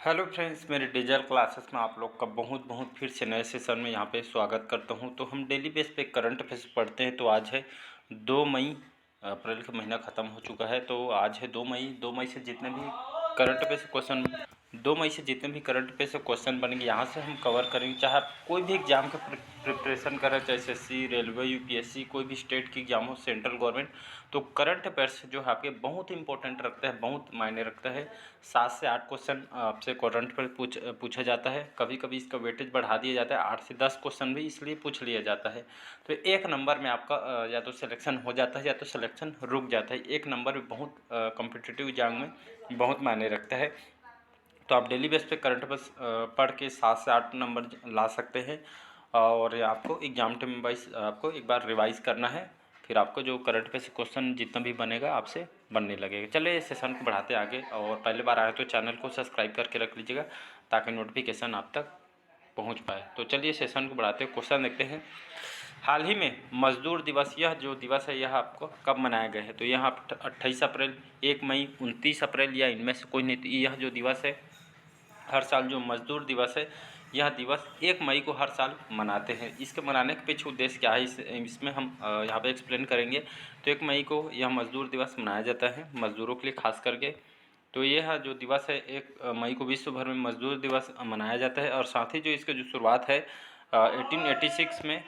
Hello friends, मेरे digital classes में आप लोग का बहुत बहुत फिर से नए सेशन में यहाँ पे स्वागत करता हूँ। तो हम डेली बेस पे करंट अफेयर्स पढ़ते हैं। तो आज है 2 मई, अप्रैल का महीना ख़त्म हो चुका है। तो आज है 2 मई। 2 मई से जितने भी करंट अफेयर्स क्वेश्चन 2 मई से जितने भी करंट अफेयर्स क्वेश्चन बनेंगे यहाँ से हम कवर करेंगे। चाहे आप कोई भी एग्जाम का प्रिपरेशन करें, चाहे एसएससी, रेलवे, यूपीएससी, कोई भी स्टेट की एग्जाम हो, सेंट्रल गवर्नमेंट, तो करंट अफेयर्स जो है आपके बहुत इंपॉर्टेंट रखता है, बहुत मायने रखता है। 7 से 8 क्वेश्चन आपसे करंट पर पूछा जाता है। कभी कभी इसका वेटेज बढ़ा दिया जाता है, 8 से 10 क्वेश्चन भी इसलिए पूछ लिया जाता है। तो एक नंबर में आपका या तो सिलेक्शन हो जाता है या तो सिलेक्शन रुक जाता है। एक नंबर में बहुत कॉम्पिटिटिव एग्जाम में बहुत मायने रखता है। तो आप डेली बेस पे करंट अफेयर्स पढ़ के 7 से 8 नंबर ला सकते हैं। और आपको एग्जाम टाइम वाइज आपको एक बार रिवाइज करना है, फिर आपको जो करंट अफेयर्स क्वेश्चन जितना भी बनेगा आपसे बनने लगेगा। चलिए सेशन को बढ़ाते आगे। और पहले बार आए तो चैनल को सब्सक्राइब करके रख लीजिएगा ताकि नोटिफिकेशन आप तक पहुंच पाए। तो चलिए सेशन को बढ़ाते क्वेश्चन देखते हैं। हाल ही में मजदूर दिवस, यह जो दिवस है यह आपको कब मनाया गया है? तो यह 28 अप्रैल, 1 मई, 29 अप्रैल या इनमें से कोई नहीं। तो यह जो दिवस है हर साल जो मजदूर दिवस है, यह दिवस 1 मई को हर साल मनाते हैं। इसके मनाने के पीछे उद्देश्य क्या है, इसमें हम यहाँ पे एक्सप्लेन करेंगे। तो 1 मई को यह मजदूर दिवस मनाया जाता है, मजदूरों के लिए खास करके। तो यह जो दिवस है 1 मई को विश्व भर में मजदूर दिवस मनाया जाता है। और साथ ही जो इसकी जो शुरुआत है 1886 में,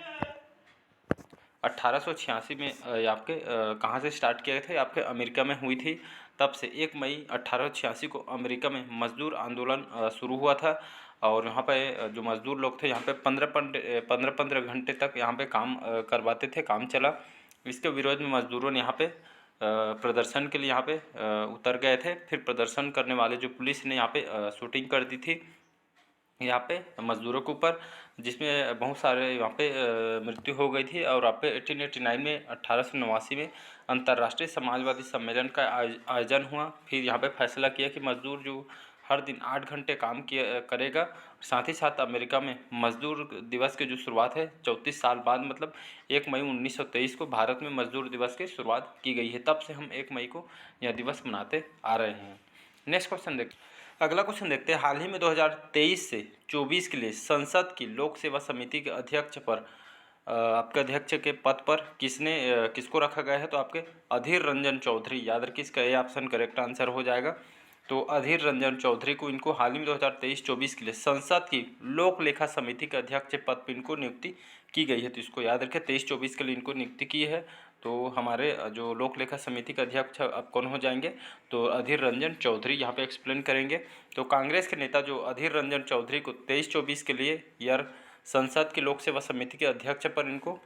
1886 में आपके कहाँ से स्टार्ट किए थे, आपके अमेरिका में हुई थी। तब से 1 मई 1886 को अमेरिका में मजदूर आंदोलन शुरू हुआ था। और यहाँ पे जो मजदूर लोग थे यहाँ पे 15 घंटे तक यहाँ पे काम करवाते थे, काम चला। इसके विरोध में मजदूरों ने यहाँ पे प्रदर्शन के लिए यहाँ पे उतर गए थे। फिर प्रदर्शन करने वाले जो पुलिस ने यहाँ पे शूटिंग कर दी थी यहाँ पे मज़दूरों के ऊपर, जिसमें बहुत सारे यहाँ पे मृत्यु हो गई थी। और यहाँ पे 1889 में 1889 में अंतर्राष्ट्रीय समाजवादी सम्मेलन का आयोजन हुआ। फिर यहाँ पे फैसला किया कि मजदूर जो हर दिन 8 घंटे काम किया करेगा। साथ ही साथ अमेरिका में मजदूर दिवस की जो शुरुआत है 34 साल बाद, मतलब 1 मई 1923 को भारत में मजदूर दिवस की शुरुआत की गई है। तब से हम 1 मई को यह दिवस मनाते आ रहे हैं। नेक्स्ट क्वेश्चन देखते अगला क्वेश्चन देखते हैं। हाल ही में 2023 से 24 के लिए संसद की लोक सेवा समिति के अध्यक्ष पर आपके अध्यक्ष के पद पर किसको रखा गया है? तो आपके अधीर रंजन चौधरी, याद रखिए इसका ए ऑप्शन करेक्ट आंसर हो जाएगा। तो अधीर रंजन चौधरी को इनको हाल ही में 2023-24 के लिए संसद की लोक लेखा समिति के अध्यक्ष पद पर इनको नियुक्ति की गई है। तो इसको याद रखें, 23-24 के लिए इनको नियुक्ति की है। तो हमारे जो लोक लेखा समिति के अध्यक्ष अब कौन हो जाएंगे? तो अधीर रंजन चौधरी यहाँ पे एक्सप्लेन करेंगे। तो कांग्रेस के नेता जो अधीर रंजन चौधरी को 23-24 के लिए यार संसद की लोक सेवा समिति के अध्यक्ष पर इनको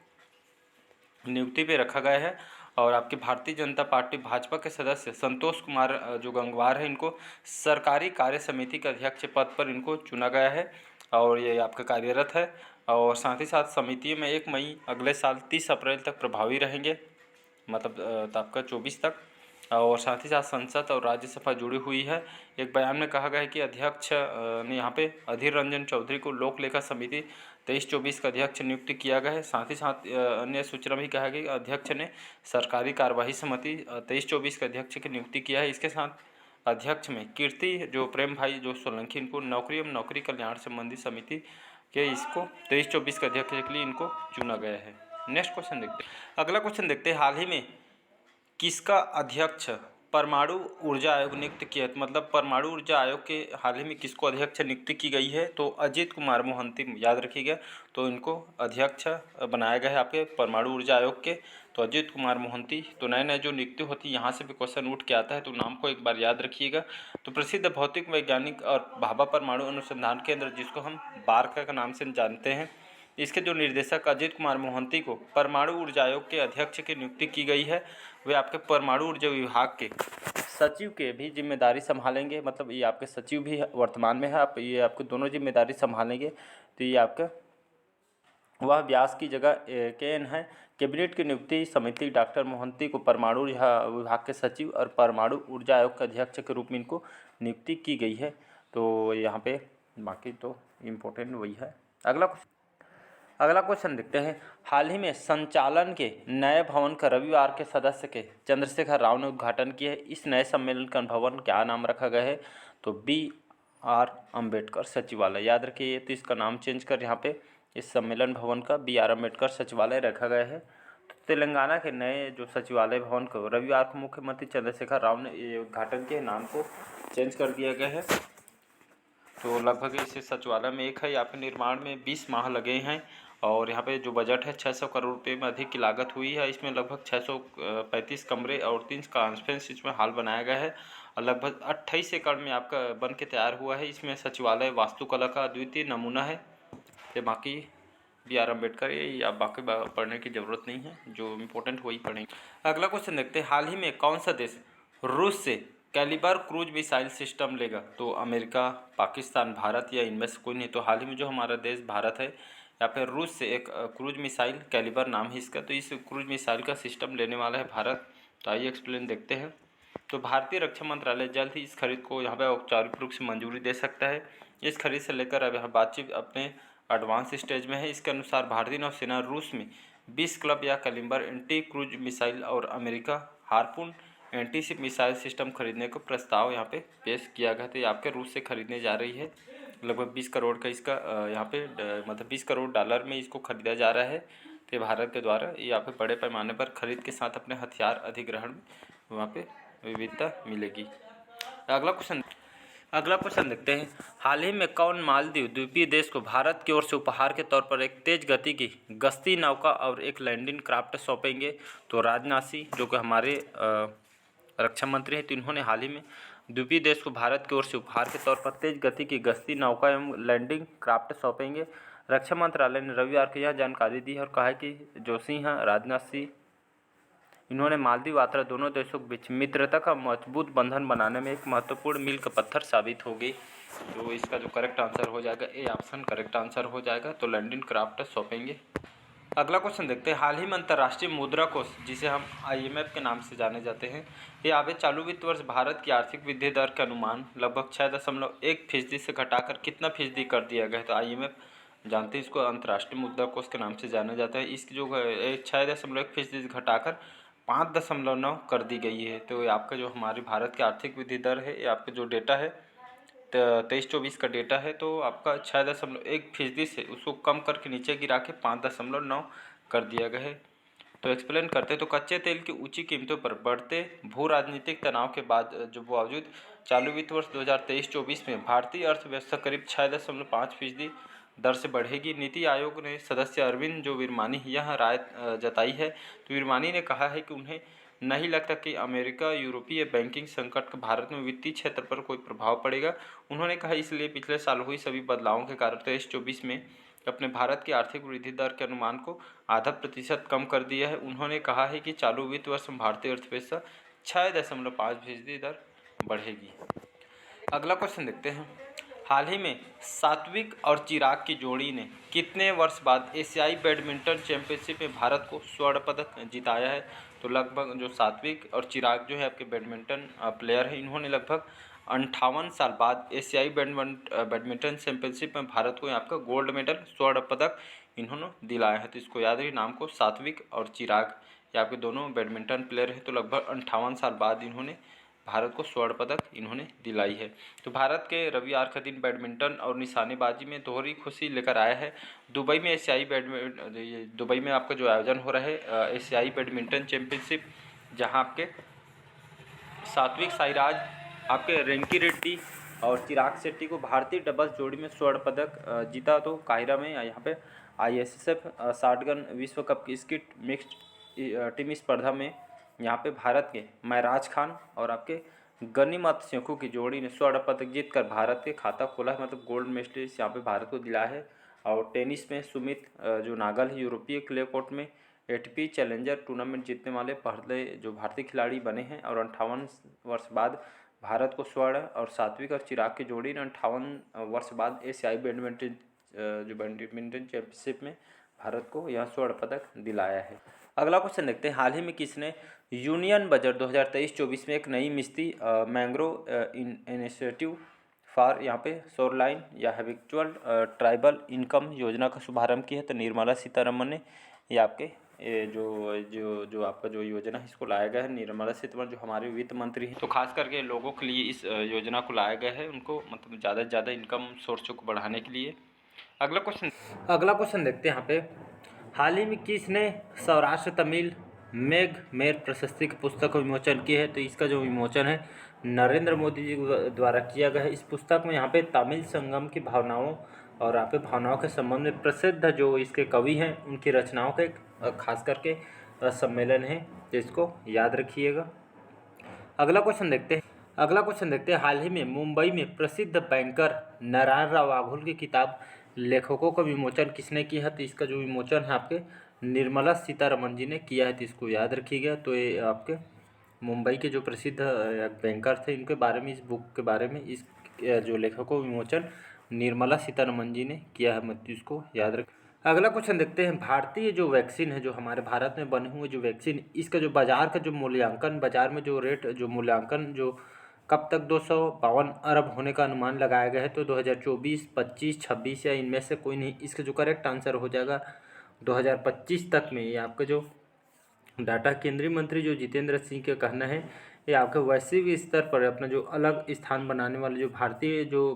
नियुक्ति पे रखा गया है। और आपकी भारतीय जनता पार्टी भाजपा के सदस्य संतोष कुमार जो गंगवार है, इनको सरकारी कार्य समिति के अध्यक्ष पद पर इनको चुना गया है। और ये आपका कार्यरत है। और साथ ही साथ समिति में 1 मई अगले साल 30 अप्रैल तक प्रभावी रहेंगे, मतलब आपका 24 तक। और साथ ही साथ संसद और राज्यसभा जुड़ी हुई है। एक बयान में कहा गया है कि अध्यक्ष ने यहाँ पे अधीर रंजन चौधरी को लोक लेखा समिति 23-24 का अध्यक्ष नियुक्त किया गया है। साथ ही साथ अन्य सूचना भी कहा गया कि अध्यक्ष ने सरकारी कार्यवाही समिति 23-24 के अध्यक्ष की नियुक्ति किया है। इसके साथ अध्यक्ष में कीर्ति जो प्रेम भाई जो सोलंकी, इनको नौकरी एवं नौकरी कल्याण संबंधी समिति के इसको 23-24 के अध्यक्ष के लिए इनको चुना गया है। नेक्स्ट क्वेश्चन देखते हैं। अगला क्वेश्चन देखते हैं। हाल ही में किसका अध्यक्ष परमाणु ऊर्जा आयोग नियुक्त किया? मतलब परमाणु ऊर्जा आयोग के हाल ही में किसको अध्यक्ष नियुक्ति की गई है? तो अजीत कुमार मोहंती, याद रखिएगा। तो इनको अध्यक्ष बनाया गया है आपके परमाणु ऊर्जा आयोग के, तो अजीत कुमार मोहंती। तो नए नए जो नियुक्ति होती है यहाँ से भी क्वेश्चन उठ के आता है, तो नाम को एक बार याद रखिएगा। तो प्रसिद्ध भौतिक वैज्ञानिक और भाभा परमाणु अनुसंधान केंद्र, जिसको हम बारका के नाम से जानते हैं, इसके जो निर्देशक अजीत कुमार मोहंती को परमाणु ऊर्जा आयोग के अध्यक्ष की नियुक्ति की गई है। वे आपके परमाणु ऊर्जा विभाग के सचिव के भी जिम्मेदारी संभालेंगे, मतलब ये आपके सचिव भी वर्तमान में है, आप ये आपके दोनों जिम्मेदारी संभालेंगे। तो ये आपका वह व्यास की जगह केएन है। कैबिनेट की नियुक्ति समिति डॉक्टर मोहंती को परमाणु ऊर्जा विभाग के सचिव और परमाणु ऊर्जा आयोग के अध्यक्ष के रूप में इनको नियुक्ति की गई है। तो यहाँ पे बाकी तो इम्पोर्टेंट वही है। अगला क्वेश्चन देखते हैं। हाल ही में संचालन के नए भवन का रविवार के सदस्य के चंद्रशेखर राव ने उद्घाटन किया है। इस नए सम्मेलन का भवन क्या नाम रखा गया है? तो आर अम्बेडकर सचिवालय। याद रखिए, तो इसका नाम चेंज कर यहाँ पे इस सम्मेलन भवन का BR अम्बेडकर सचिवालय रखा गया है। तो तेलंगाना के नए जो सचिवालय भवन को रविवार को मुख्यमंत्री चंद्रशेखर राव ने ये उद्घाटन के नाम को चेंज कर दिया गया है। तो लगभग इस सचिवालय में एक है, यहाँ पे निर्माण में 20 माह लगे हैं और यहाँ पे जो बजट है 600 करोड़ रुपये में अधिक की लागत हुई है। इसमें लगभग 635 कमरे और 3 कॉन्फ्रेंस इसमें हॉल बनाया गया है और लगभग 28 एकड़ में आपका बन के तैयार हुआ है। इसमें सचिवालय वास्तुकला का अद्वितीय नमूना है। तो बाकी BR अम्बेडकर, ये आप बाकी पढ़ने की ज़रूरत नहीं है, जो इम्पोर्टेंट वही पढ़ेंगे। अगला क्वेश्चन देखते हैं, हाल ही में कौन सा देश रूस से कैलिबर क्रूज मिसाइल सिस्टम लेगा? तो अमेरिका, पाकिस्तान, भारत या इनमें से कोई नहीं। तो हाल ही में जो हमारा देश भारत है या फिर रूस से एक क्रूज मिसाइल, कैलिबर नाम है इसका, तो इस क्रूज मिसाइल का सिस्टम लेने वाला है भारत। तो आइए एक्सप्लेन देखते हैं। तो भारतीय रक्षा मंत्रालय जल्द ही इस खरीद को यहाँ पर औपचारिक रूप से मंजूरी दे सकता है। इस खरीद से लेकर अब यहाँ बातचीत अपने एडवांस स्टेज में है। इसके अनुसार भारतीय नौसेना रूस में 20 क्लब या कैलिबर एंटी क्रूज मिसाइल और America harpoon anti ship missile system खरीदने को प्रस्ताव यहाँ पे पेश किया गया। तो ये आपके रूस से खरीदने जा रही है। लगभग 20 करोड़ का इसका यहाँ पे मतलब 20 करोड़ डॉलर में इसको खरीदा जा रहा है। तो भारत के द्वारा ये यहाँ पे बड़े पैमाने पर खरीद के साथ अपने हथियार अधिग्रहण में वहाँ पे विविधता मिलेगी। अगला क्वेश्चन देखते हैं, हाल ही में कौन मालदीव द्वीपीय देश को भारत की ओर से उपहार के तौर पर एक तेज गति की गश्ती नौका और एक लैंडिंग क्राफ्ट सौंपेंगे? तो राजनाथ सिंह, जो कि हमारे रक्षा मंत्री हैं, तो इन्होंने हाल ही में द्वीपीय देश को भारत की ओर से उपहार के तौर पर तेज गति की गश्ती नौका एवं लैंडिंग क्राफ्ट सौंपेंगे। रक्षा मंत्रालय ने रविवार को यह जानकारी दी है और कहा है कि जो सिंह राजनाथ सिंह, इन्होंने मालदीव यात्रा दोनों देशों के बीच मित्रता का मजबूत बंधन बनाने में एक महत्वपूर्ण मील का पत्थर साबित होगी। तो इसका जो करेक्ट आंसर हो जाएगा, ए ऑप्शन करेक्ट आंसर हो जाएगा। तो लैंडिंग क्राफ्ट सौंपेंगे। अगला क्वेश्चन देखते हैं, हाल ही में अंतर्राष्ट्रीय मुद्रा कोष, जिसे हम IMF के नाम से जाने जाते हैं, ये आगे चालू वित्त वर्ष भारत की आर्थिक वृद्धि दर का अनुमान लगभग 6.1% से घटाकर कितना फीसदी कर दिया गया है? तो IMF जानते हैं इसको अंतर्राष्ट्रीय मुद्रा कोष के नाम से जाना जाता है। इसकी जो 6.1% घटाकर 5.9 कर दी गई है। तो आपका जो हमारी भारत की आर्थिक वृद्धि दर है, ये आपका जो डेटा है 23-24 का डेटा है, तो आपका 6.1% से उसको कम करके नीचे गिरा के 5.9 कर दिया गया है। तो एक्सप्लेन करते हैं, तो कच्चे तेल की ऊंची कीमतों पर बढ़ते भू राजनीतिक तनाव के बाद जो बावजूद चालू वित्त वर्ष 2023-24 में भारतीय अर्थव्यवस्था करीब 6.5% दर से बढ़ेगी। नीति आयोग ने सदस्य अरविंद जो विरमानी यह राय जताई है। तो विरमानी ने कहा है कि उन्हें नहीं लगता कि अमेरिका यूरोपीय बैंकिंग संकट का भारत में वित्तीय क्षेत्र पर कोई प्रभाव पड़ेगा। उन्होंने कहा इसलिए पिछले साल हुई सभी बदलावों के कारण 23-24 में अपने भारत की आर्थिक वृद्धि दर के अनुमान को आधा प्रतिशत कम कर दिया है। उन्होंने कहा है कि चालू वित्त वर्ष में भारतीय अर्थव्यवस्था 6.5% दर बढ़ेगी। अगला क्वेश्चन देखते हैं, हाल ही में सात्विक और चिराग की जोड़ी ने कितने वर्ष बाद एशियाई बैडमिंटन चैंपियनशिप में भारत को स्वर्ण पदक जिताया है? तो लगभग जो सात्विक और चिराग जो है आपके बैडमिंटन प्लेयर हैं, इन्होंने लगभग 58 साल बाद एशियाई बैडमिंटन चैंपियनशिप में भारत को आपका गोल्ड मेडल स्वर्ण पदक इन्होंने दिलाया है। तो इसको याद रखिए, नाम को सात्विक और चिराग, ये आपके दोनों बैडमिंटन प्लेयर हैं। तो लगभग 58 साल बाद इन्होंने भारत को स्वर्ण पदक इन्होंने दिलाई है। तो भारत के रविवार का दिन बैडमिंटन और निशानेबाजी में दोहरी खुशी लेकर आया है। दुबई में आपका जो आयोजन हो रहा है एशियाई बैडमिंटन चैंपियनशिप, जहां आपके सात्विक साईराज, आपके रेंकी रेड्डी और चिराग शेट्टी को भारतीय डबल्स जोड़ी में स्वर्ण पदक जीता। तो काहिरा में यहाँ पे ISSF शॉटगन विश्व कप की स्कीट मिक्स्ड टीम स्पर्धा में यहाँ पे भारत के महराज खान और आपके गनीमत सेखू की जोड़ी ने स्वर्ण पदक जीतकर भारत के खाता खोला है, मतलब गोल्ड मेडल यहाँ पे भारत को दिलाया है। और टेनिस में सुमित जो नागल है, यूरोपीय क्ले कोर्ट में ATP चैलेंजर टूर्नामेंट जीतने वाले पहले जो भारतीय खिलाड़ी बने हैं और 58 वर्ष बाद भारत को स्वर्ण, और सात्विक और चिराग की जोड़ी ने 58 वर्ष बाद एशियाई बैडमिंटन चैंपियनशिप में भारत को यह स्वर्ण पदक दिलाया है। अगला क्वेश्चन देखते हैं, हाल ही में किसने यूनियन बजट 2023-24 में एक नई मिस्टी मैंग्रोव इनिशिएटिव फॉर यहाँ पे शोरलाइन या हैबिचुअल ट्राइबल इनकम योजना का शुभारंभ किया है? तो निर्मला सीतारमण ने ये आपके ये जो जो जो आपका जो योजना है इसको लाया गया है। निर्मला सीतारमण जो हमारे वित्त मंत्री हैं, तो खास करके लोगों के लिए इस योजना को लाया गया है, उनको मतलब ज़्यादा से ज़्यादा इनकम सोर्सों को बढ़ाने के लिए। अगला क्वेश्चन देखते हैं यहाँ पे, हाल ही में किसने सौराष्ट्र तमिल मेघ मेर प्रशस्ति की पुस्तक का विमोचन की है? तो इसका जो विमोचन है नरेंद्र मोदी जी द्वारा किया गया है। इस पुस्तक में यहाँ पे तमिल संगम की भावनाओं और यहाँ पे भावनाओं के संबंध में प्रसिद्ध जो इसके कवि हैं उनकी रचनाओं का एक खास करके सम्मेलन है, तो इसको याद रखिएगा। अगला क्वेश्चन देखते हैं, हाल ही में मुंबई में प्रसिद्ध बैंकर नारायण राव आघुल की किताब लेखकों का विमोचन किसने किया है? तो इसका जो विमोचन है आपके निर्मला सीतारमण जी ने किया है, तो इसको याद रखिएगा। तो ये आपके मुंबई के जो प्रसिद्ध बैंकर थे इनके बारे में, इस बुक के बारे में, इस जो लेखकों का विमोचन निर्मला सीतारमण जी ने किया है, मतलब इसको याद रख। अगला क्वेश्चन देखते हैं, भारतीय जो वैक्सीन है, जो हमारे भारत में बने हुए जो वैक्सीन, इसका जो बाजार का जो मूल्यांकन, बाजार में जो रेट, जो मूल्यांकन जो कब तक 252 अरब होने का अनुमान लगाया गया है? तो 2024, 25, 26 या इनमें से कोई नहीं। इसका जो करेक्ट आंसर हो जाएगा 2025 तक में। ये आपका जो डाटा केंद्रीय मंत्री जो जितेंद्र सिंह का कहना है, ये आपके वैश्विक स्तर पर अपना जो अलग स्थान बनाने वाले जो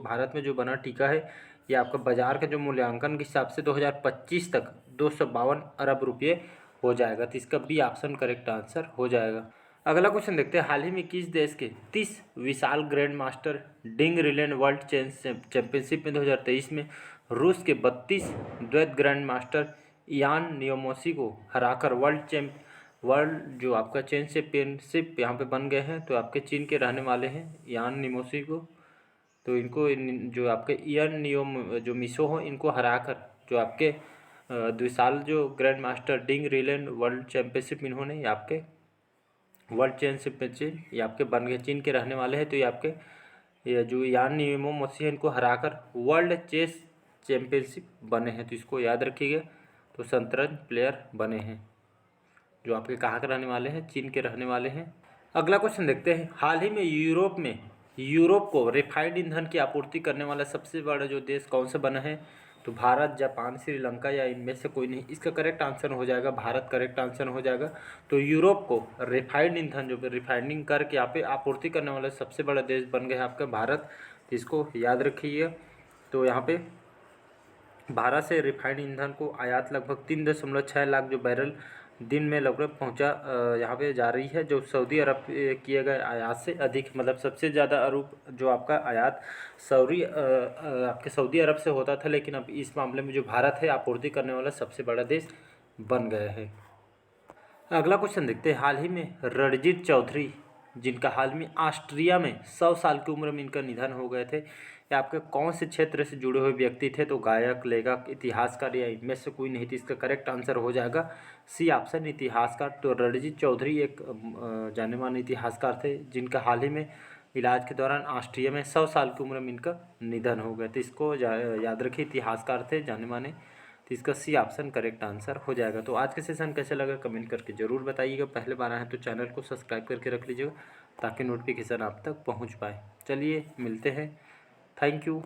भारत में जो बना टीका है, ये आपका बाजार का जो मूल्यांकन के हिसाब से 2025 तक 252 अरब रुपये हो जाएगा। तो इसका बी ऑप्शन करेक्ट आंसर हो जाएगा। अगला क्वेश्चन देखते हैं, हाल ही में किस देश के 30 विशाल ग्रैंड मास्टर डिंग रिलेन वर्ल्ड चैंपियनशिप में 2023 में रूस के 32 द्वैत ग्रैंड मास्टर यान नियोमोसी को हराकर वर्ल्ड जो आपका चैंपियनशिप यहाँ पे बन गए हैं? तो आपके चीन के रहने वाले हैं यान नियोमोसी को। तो इनको जो आपके इयान नियोम जो मिसो हो, इनको हराकर जो आपके 2 साल जो ग्रैंड मास्टर डिंग रिलेन वर्ल्ड चैंपियनशिप इन्होंने आपके वर्ल्ड चैंपियनशिप में ये आपके बन गए, चीन के रहने वाले हैं। तो ये आपके ये जो यान नियोमोसी है, इनको हराकर वर्ल्ड चेस चैंपियनशिप बने हैं, तो इसको याद रखिएगा। तो शतरंज प्लेयर बने हैं, जो आपके कहाँ के रहने वाले हैं? चीन के रहने वाले हैं। अगला क्वेश्चन देखते हैं, हाल ही में यूरोप को रिफाइंड ईंधन की आपूर्ति करने वाला सबसे बड़ा जो देश कौन सा बना है? तो भारत, जापान, श्रीलंका या इनमें से कोई नहीं। इसका करेक्ट आंसर हो जाएगा भारत, करेक्ट आंसर हो जाएगा। तो यूरोप को रिफाइंड ईंधन जो रिफाइनिंग करके यहाँ पे आपूर्ति करने वाला सबसे बड़ा देश बन गया है आपका भारत, तो इसको याद रखिए। तो यहाँ पे भारत से रिफाइंड ईंधन को आयात लगभग 3.6 लाख जो बैरल दिन में लगभग पहुंचा यहाँ पे जा रही है, जो सऊदी अरब किए गए आयात से अधिक, मतलब सबसे ज़्यादा अरब जो आपका आयात आपके सऊदी अरब से होता था, लेकिन अब इस मामले में जो भारत है आपूर्ति करने वाला सबसे बड़ा देश बन गया है। अगला क्वेश्चन देखते हैं, हाल ही में रणजीत चौधरी जिनका हाल में ऑस्ट्रिया में 100 साल की उम्र में इनका निधन हो गए थे, या आपके कौन से क्षेत्र से जुड़े हुए व्यक्ति थे? तो गायक, लेखक, इतिहासकार या इनमें से कोई नहीं थी। इसका करेक्ट आंसर हो जाएगा सी ऑप्शन, इतिहासकार। तो रणजीत चौधरी एक जाने माने इतिहासकार थे, जिनका हाल ही में इलाज के दौरान ऑस्ट्रिया में 100 साल की उम्र में इनका निधन हो गया। तो इसको याद रखिए, इतिहासकार थे जाने माने। तो इसका सी ऑप्शन करेक्ट आंसर हो जाएगा। तो आज का सेशन कैसे लगा कमेंट करके ज़रूर बताइएगा। पहले बार आए हैं तो चैनल को सब्सक्राइब करके रख लीजिएगा, ताकि नोटिफिकेशन आप तक पहुंच पाए। चलिए मिलते हैं, थैंक यू।